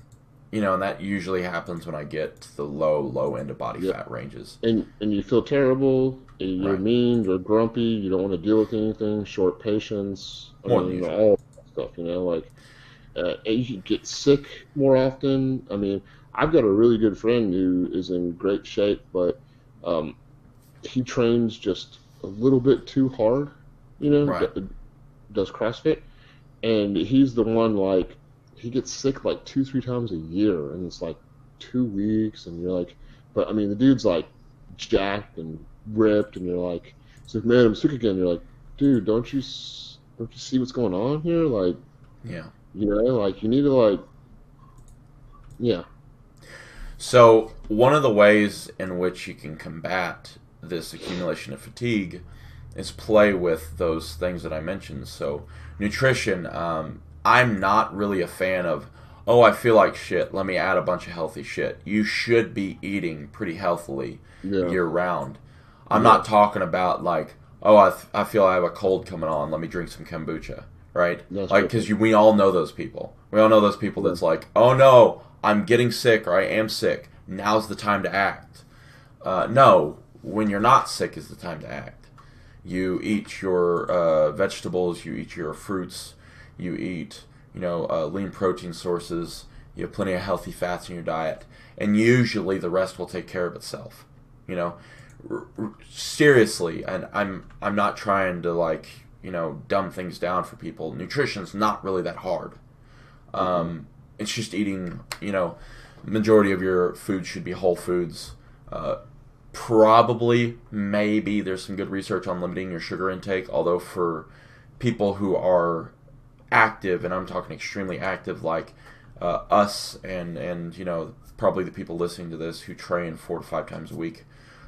that usually happens when I get to the low end of body fat ranges. And you feel terrible. You're mean. You're grumpy. You don't want to deal with anything. Short patience. All that stuff. And you get sick more often. I mean, I've got a really good friend who is in great shape, but he trains just a little bit too hard. Does CrossFit, and he's the one he gets sick like 2-3 times a year, and it's like 2 weeks, and you're like, but I mean the dude's like jacked and ripped, and you're like, it's like, man, I'm sick again. You're like, dude, don't you see what's going on here? Like, you need to So one of the ways in which you can combat this accumulation of fatigue is play with those things that I mentioned. So nutrition, I'm not really a fan of, I feel like shit, let me add a bunch of healthy shit. You should be eating pretty healthily year round. I'm not talking about like, I feel I have a cold coming on, let me drink some kombucha, right? Because we all know those people. We all know those people that's like, oh no, I'm getting sick or I am sick. Now's the time to act. No, when you're not sick is the time to act. You eat your vegetables, you eat your fruits, you eat, lean protein sources, you have plenty of healthy fats in your diet, and usually the rest will take care of itself. Seriously, and I'm not trying to dumb things down for people. Nutrition's not really that hard. It's just eating, majority of your food should be whole foods. Probably, maybe there's some good research on limiting your sugar intake, although for people who are active, and I'm talking extremely active like us and probably the people listening to this who train 4 to 5 times a week,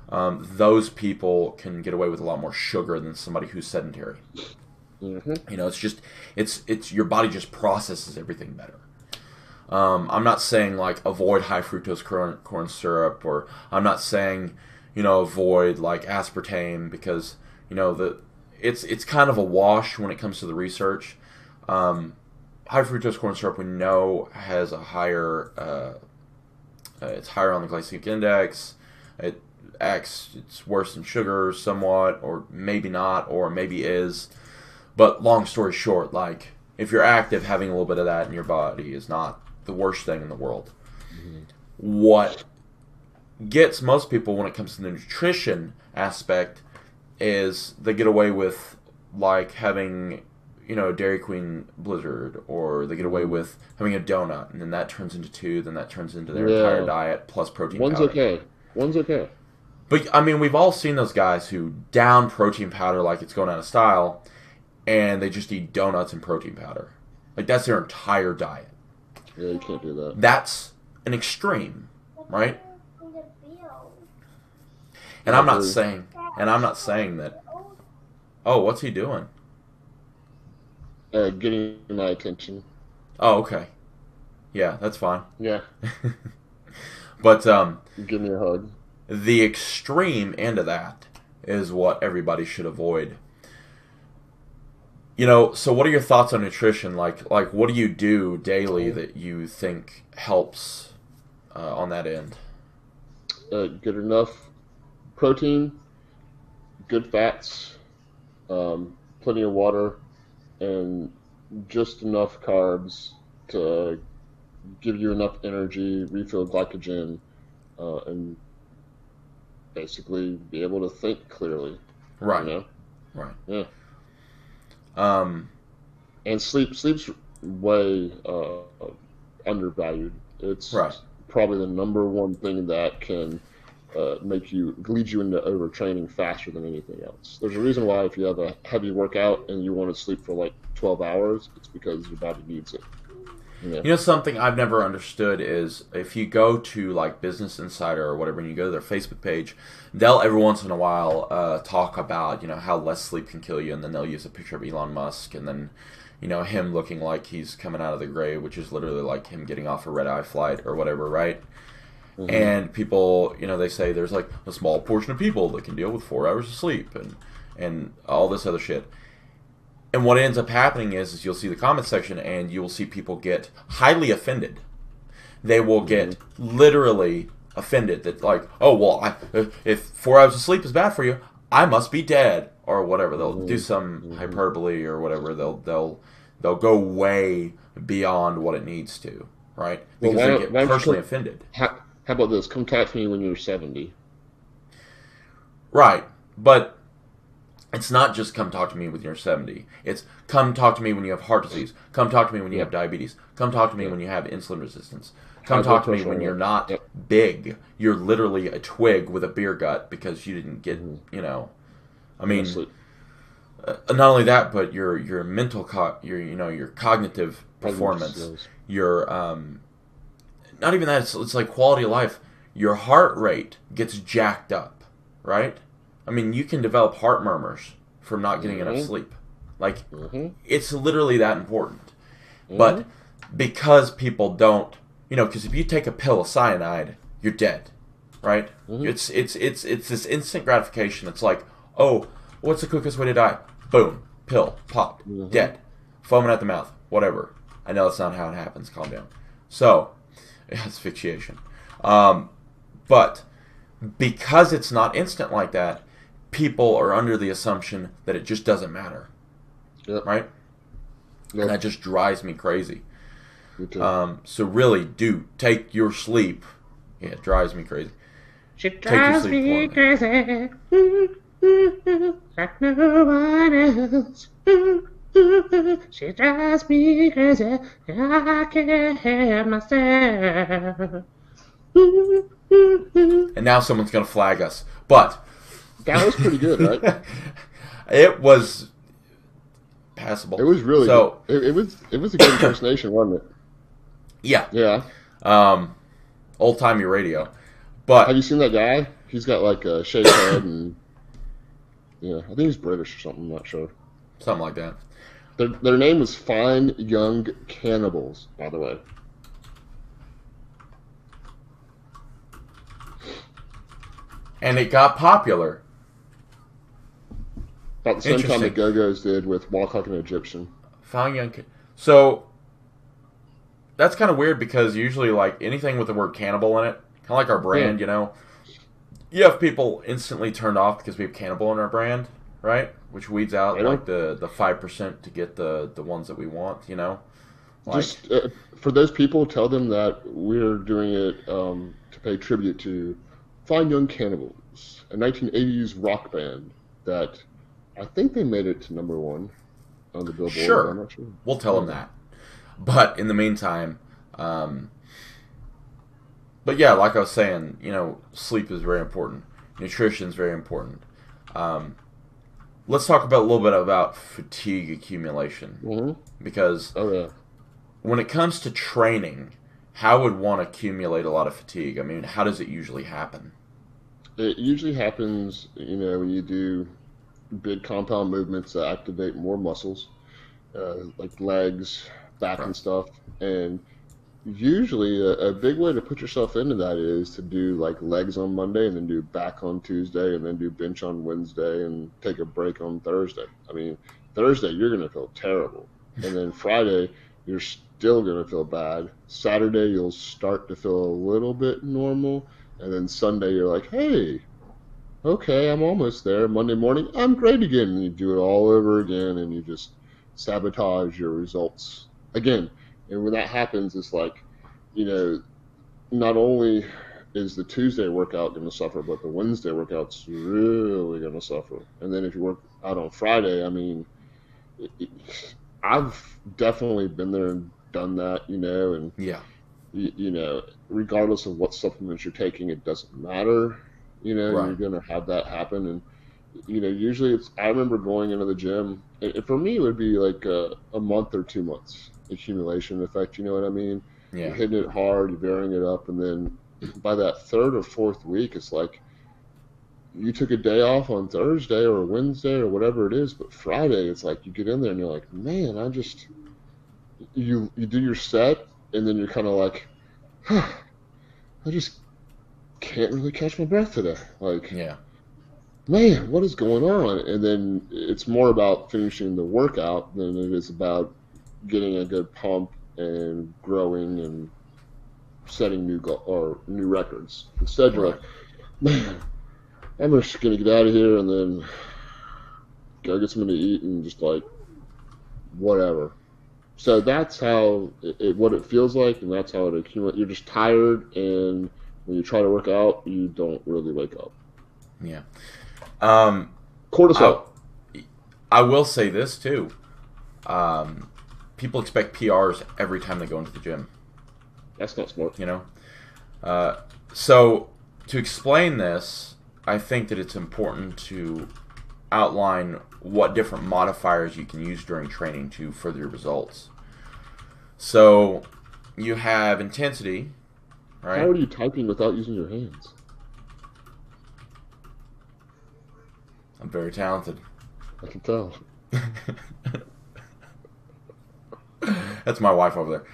those people can get away with a lot more sugar than somebody who's sedentary. It's your body just processes everything better. I'm not saying avoid high fructose corn syrup, or I'm not saying avoid aspartame, because it's kind of a wash when it comes to the research. High fructose corn syrup we know has a higher it's higher on the glycemic index. It's worse than sugar somewhat, or maybe not, or maybe is. But long story short, if you're active, having a little bit of that in your body is not the worst thing in the world. What gets most people when it comes to the nutrition aspect is they get away with having a Dairy Queen Blizzard, or they get away with having a donut, and then that turns into 2, then that turns into their entire diet plus protein powder. One's okay. But I mean, we've all seen those guys who down protein powder like it's going out of style, and they just eat donuts and protein powder. That's their entire diet. Yeah, you can't do that. That's an extreme, right? And I'm not saying that. Oh, what's he doing? Getting my attention. Oh, okay. Yeah, that's fine. Yeah. But give me a hug. the extreme end of that is what everybody should avoid. So what are your thoughts on nutrition? Like what do you do daily that you think helps on that end? Get enough protein, good fats, plenty of water, and just enough carbs to give you enough energy, refill glycogen, and basically be able to think clearly. Right. You know? Right. Yeah. Um, And sleep's way undervalued. It's right. probably the number one thing that can lead you into overtraining faster than anything else. There's a reason why if you have a heavy workout and you want to sleep for like 12 hours, it's because your body needs it. Something I've never understood is if you go to like Business Insider or whatever and you go to their Facebook page, they'll every once in a while talk about, how less sleep can kill you, and then they'll use a picture of Elon Musk and then, him looking like he's coming out of the grave, which is literally like him getting off a red-eye flight or whatever, right? Mm-hmm. And people, they say there's like a small portion of people that can deal with 4 hours of sleep and all this other shit. And what ends up happening is you'll see the comment section and you will see people get highly offended. They will get literally offended that like, oh, well, if 4 hours of sleep is bad for you, I must be dead or whatever. They'll do some hyperbole or whatever. They'll go way beyond what it needs to, right? Because they get personally offended. How about this? Come talk to me when you're 70. Right, but it's not just come talk to me when you're 70. It's come talk to me when you have heart disease. Come talk to me when you have diabetes. Come talk to me when you have insulin resistance. Come talk to me when you're not big. You're literally a twig with a beer gut because you didn't get, I mean, not only that, but your mental, your cognitive performance, your, not even that, it's like quality of life. Your heart rate gets jacked up, right? I mean, you can develop heart murmurs from not getting enough sleep. Like, it's literally that important. But because people don't, because if you take a pill of cyanide, you're dead, right? It's this instant gratification. It's like, oh, what's the quickest way to die? Boom, pill, popped, dead, foaming at the mouth, whatever. I know that's not how it happens. Calm down. So, asphyxiation. But because it's not instant like that, people are under the assumption that it just doesn't matter, right? And that just drives me crazy. So really, do take your sleep. Yeah, it drives me crazy. She drives me crazy, like no one else. She drives me crazy, I can't help myself. And now someone's gonna flag us, but that was pretty good, right? It was passable. It was really good. It was a good impersonation, wasn't it? Yeah. Yeah. Old-timey radio. But have you seen that guy? He's got like a shaved head and I think he's British or something, I'm not sure. Something like that. Their name was Fine Young Cannibals, by the way. And it got popular. About the same time the Go-Go's did with Walk Like an Egyptian. Fine Young. So that's kind of weird because usually like anything with the word cannibal in it, kind of like our brand, you have people instantly turned off because we have cannibal in our brand, right? Which weeds out like the 5% to get the ones that we want, Like, just for those people, tell them that we're doing it to pay tribute to Fine Young Cannibals, a 1980s rock band that I think they made it to #1 on the Billboard. Sure. I'm not sure. We'll tell them that. But in the meantime, but yeah, like I was saying, sleep is very important. Nutrition is very important. Let's talk about a little bit about fatigue accumulation. Because when it comes to training, how would one accumulate a lot of fatigue? I mean, how does it usually happen? It usually happens, when you do big compound movements that activate more muscles, like legs, back and stuff. And usually a big way to put yourself into that is to do like legs on Monday and then do back on Tuesday and then do bench on Wednesday and take a break on Thursday. I mean, Thursday you're going to feel terrible. And then Friday you're still going to feel bad. Saturday you'll start to feel a little bit normal. And then Sunday you're like, hey, okay, I'm almost there. Monday morning, I'm great again. And you do it all over again and you just sabotage your results again. And when that happens, it's like, not only is the Tuesday workout going to suffer, but the Wednesday workout's really going to suffer. And then if you work out on Friday, I mean, I've definitely been there and done that, and, Yeah. Regardless of what supplements you're taking, it doesn't matter. Right. You're going to have that happen. And, usually I remember going into the gym, and for me, it would be like a month or 2 months accumulation effect, you know what I mean? Yeah. You're hitting it hard, you're varying it up, and then by that third or fourth week, it's like you took a day off on Thursday or Wednesday or whatever it is, but Friday, it's like you get in there and you're like, man, you do your set, and then you're kind of like, huh, I just can't really catch my breath today. Like, Yeah. man, what is going on? And then it's more about finishing the workout than it is about getting a good pump and growing and setting new records. Instead, you're like, man, I'm just gonna get out of here and then go get something to eat and just like whatever. So that's how what it feels like, and that's how it accumulates. You're just tired, and when you try to work out, you don't really wake up. Yeah. Cortisol. I will say this too. People expect PRs every time they go into the gym. That's not smart. So to explain this, I think that it's important to outline what different modifiers you can use during training to further your results. So you have intensity, right? How are you typing without using your hands? I'm very talented. I can tell. That's my wife over there.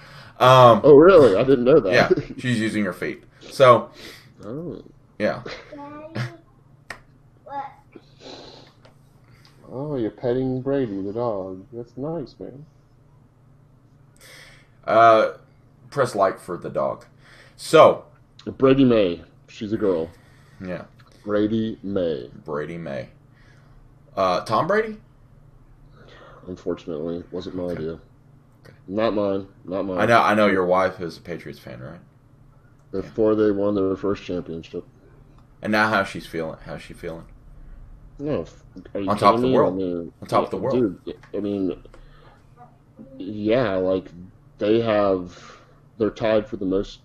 Oh, really? I didn't know that. Yeah, she's using her feet. So, Oh. yeah. Oh, you're petting Brady, the dog. That's nice, man. Press like for the dog. So, Brady May. She's a girl. yeah, Brady May. Brady May. Tom Brady? Unfortunately, wasn't my idea. Okay. Not mine. Not mine. I know your wife is a Patriots fan, right? Before they won their first championship. And now how's she feeling? How's she feeling? No, are you On top of kidding the me? world. I mean, On top of the world. Dude, I mean, yeah, like they're tied for the most.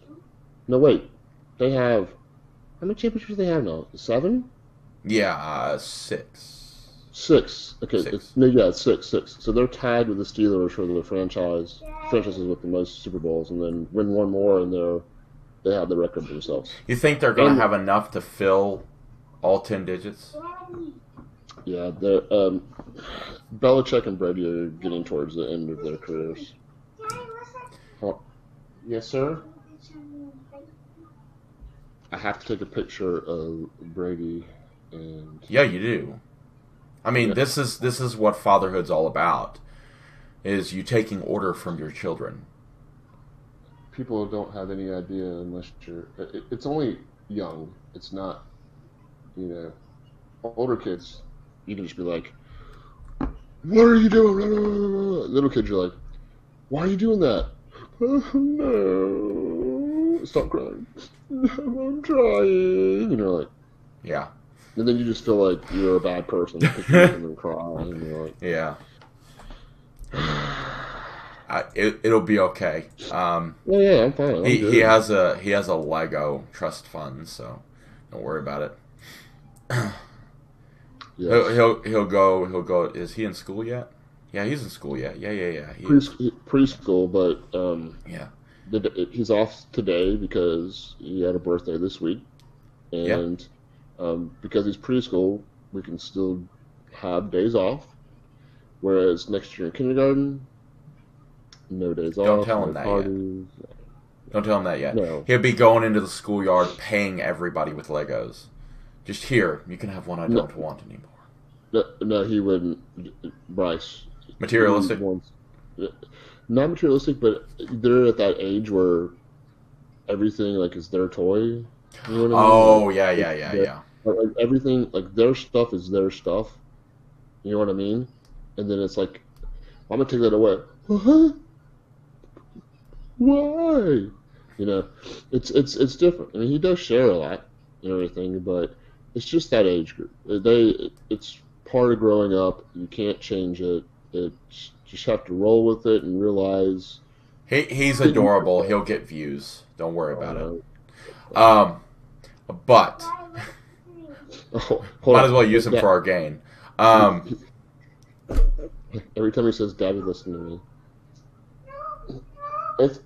No, wait, they have how many championships do they have now? 7? Yeah, 6. 6. Okay, 6. It's 6. So they're tied with the Steelers for the franchises with the most Super Bowls, and then win one more, and they have the record themselves. You think they're going to have enough to fill all 10 digits? Yeah, Belichick and Brady are getting towards the end of their careers. Oh, yes, sir. I have to take a picture of Brady and. Yeah, you do. I mean, Yeah. this is what fatherhood's all about. Is you taking order from your children. People don't have any idea unless it's only young. It's not, older kids. You can just be like, "What are you doing?" Little kids are like, "Why are you doing that?" "Oh, no, stop crying. I'm trying. And you're like, Yeah. and then you just feel like you're a bad person because you make them cry. And you're like, Yeah. It'll be okay. "Well, yeah, I'm fine. I'm He good." has a Lego trust fund, so don't worry about it. Yes. He'll go. Is he in school yet? Yeah, he's in school yet. Yeah. He is. Preschool, but Yeah. he's off today because he had a birthday this week, and because he's preschool, we can still have days off. Whereas next year in kindergarten, no days Don't off, tell no him that yet. parties. Don't tell him that yet. No. He'll be going into the schoolyard paying everybody with Legos. Just here, you can have one I don't want anymore. No, he wouldn't. Bryce. Materialistic? Not materialistic, but they're at that age where everything like is their toy. You know what I mean? Oh, like, yeah. Like everything, like their stuff is their stuff. You know what I mean? And then it's like, I'm gonna take that away. Why? You know, it's different. I mean, he does share a lot and everything, but it's just that age group. It's part of growing up. You can't change it. It's just have to roll with it and realize he's adorable. He'll get views. Don't worry about it. But might as well use him for our gain. Every time he says "Daddy, listen to me,"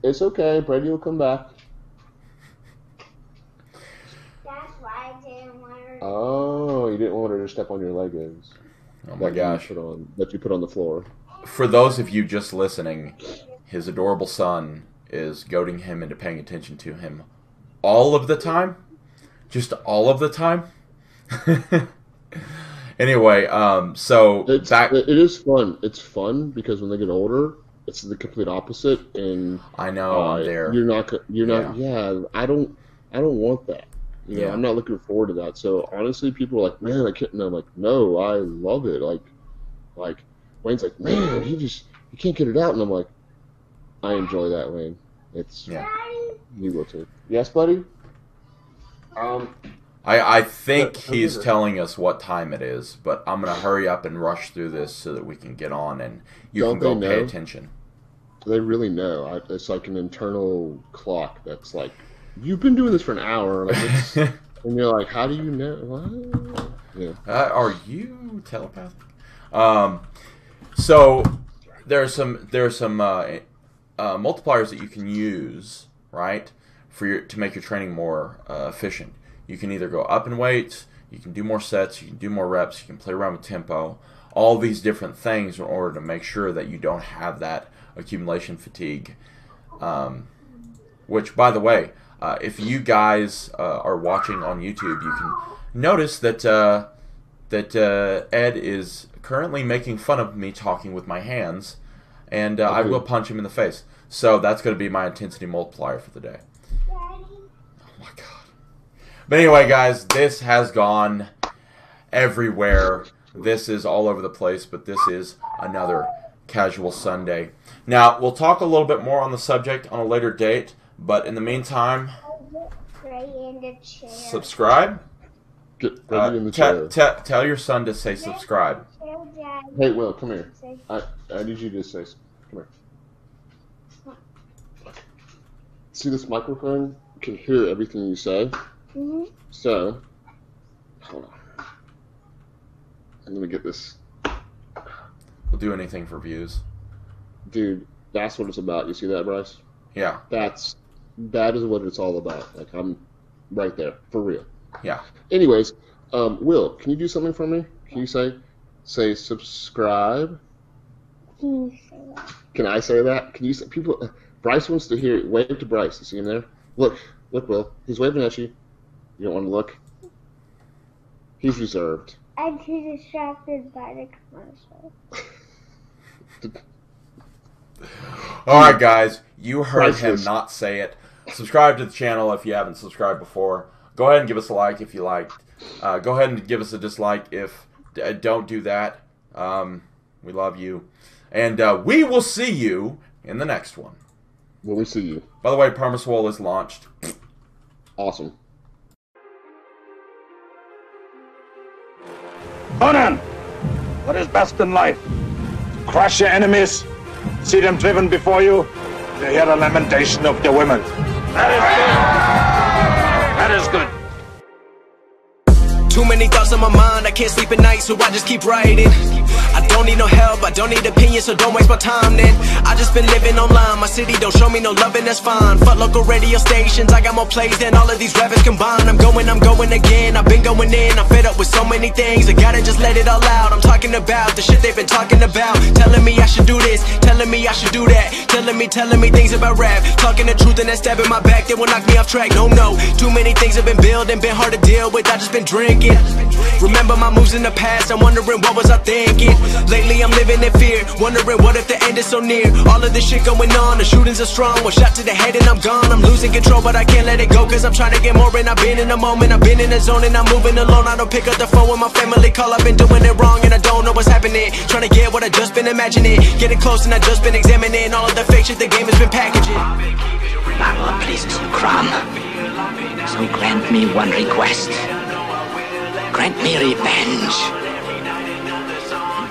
it's okay. Brady will come back. That's why I didn't want her. Oh, you didn't want her to step on your Legos. Oh my gosh! That you put on the floor. For those of you just listening, his adorable son is goading him into paying attention to him all of the time. Just all of the time. Anyway, so it is fun. It's fun because when they get older, it's the complete opposite. And I know I'm there. You're not. Yeah, I don't want that. You know, Yeah. I'm not looking forward to that. So honestly, people are like, "Man, I can't." And I'm like, "No, I love it." Like Wayne's like, "Man, you can't get it out," and I'm like, "I enjoy that, Wayne. It's you will too." Yes, buddy. I think he's telling us what time it is, but I'm going to hurry up and rush through this so that we can get on and you can go pay attention. They really know. It's like an internal clock that's like, you've been doing this for an hour. Like and you're like, how do you know? What? Yeah. Are you telepathic? So there are some multipliers that you can use, right, to make your training more efficient. You can either go up in weights, you can do more sets, you can do more reps, you can play around with tempo, all these different things in order to make sure that you don't have that accumulation fatigue. Which, by the way, if you guys are watching on YouTube, you can notice that Ed is currently making fun of me talking with my hands, and I will punch him in the face. So that's going to be my intensity multiplier for the day. Oh my god. But anyway, guys, this has gone everywhere. This is all over the place, but this is another Casual Sunday. Now, we'll talk a little bit more on the subject on a later date, but in the meantime, subscribe. Get ready in the chair. Tell your son to say subscribe. Hey, Will, come here. I need you to say, come here. See this microphone? You can hear everything you say. Mm-hmm. So, hold on. I'm gonna get this. We'll do anything for views. Dude, that's what it's about. You see that, Bryce? Yeah. That is what it's all about. Like, I'm right there, for real. Yeah. Anyways, Will, can you do something for me? Can you say subscribe? Can you say that? Can I say that? Can you say, people, Bryce wants to hear it. Wave to Bryce. You see him there? Look, Will. He's waving at you. You don't want to look? He's reserved. I'm too distracted by the commercial. Alright, guys. You heard him Priceless. not say it. Subscribe to the channel if you haven't subscribed before. Go ahead and give us a like if you liked. Go ahead and give us a dislike if don't do that. We love you. And we will see you in the next one. When we see you. By the way, Permaswole is launched. Awesome. Conan, what is best in life? Crush your enemies, see them driven before you, to hear the lamentation of their women. That is good. That is good. Too many thoughts on my mind, I can't sleep at night, so I just keep writing. I don't need no help, I don't need opinions, so don't waste my time then. I just been living online, my city don't show me no loving, that's fine. Fuck local radio stations, I got more plays than all of these rappers combined. I'm going again, I've been going in, I'm fed up with so many things, I gotta just let it all out. I'm talking about the shit they've been talking about, telling me I should do this, telling me I should do that, telling me things about rap, talking the truth and then stabbing my back, they will knock me off track. No, too many things have been building, been hard to deal with, I just been drinking. Remember my moves in the past, I'm wondering what was I thinking. Lately I'm living in fear, wondering what if the end is so near. All of this shit going on, the shootings are strong, one shot to the head and I'm gone. I'm losing control but I can't let it go, cause I'm trying to get more. And I've been in the moment, I've been in the zone, and I'm moving alone. I don't pick up the phone when my family call, I've been doing it wrong and I don't know what's happening. Trying to get what I just been imagining, getting close and I just been examining all of the fake shit the game has been packaging. Power pleases you, Crom, so grant me one request. Grant me revenge.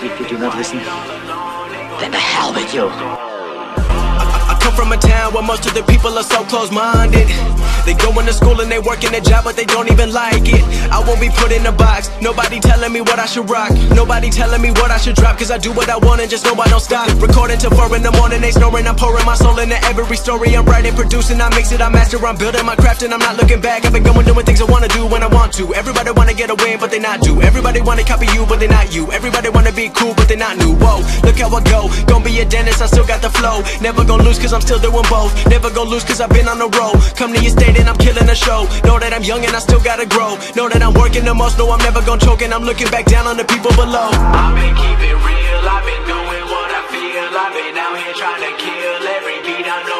And if you do not listen, then to hell with you. I come from a town where most of the people are so close-minded. They go into school and they work in a job but they don't even like it. I won't be put in a box, nobody telling me what I should rock, nobody telling me what I should drop, cause I do what I want and just know I don't stop. Recording till 4 in the morning, they snoring, I'm pouring my soul into every story. I'm writing, producing, I mix it, I master, I'm building my craft and I'm not looking back. I've been going doing things I wanna do when I want to. Everybody wanna get a win but they not do. Everybody wanna copy you but they not you. Everybody wanna be cool but they not new. Whoa, look how I go, gonna be a dentist, I still got the flow. Never gonna lose cause I'm still doing both. Never gonna lose cause I've been on the road. Come to your state and I'm killing the show. Know that I'm young and I still gotta grow. Know that I'm working the most, know I'm never gonna choke, and I'm looking back down on the people below. I've been keeping real, I've been doing what I feel. I've been out here trying to kill every beat I know.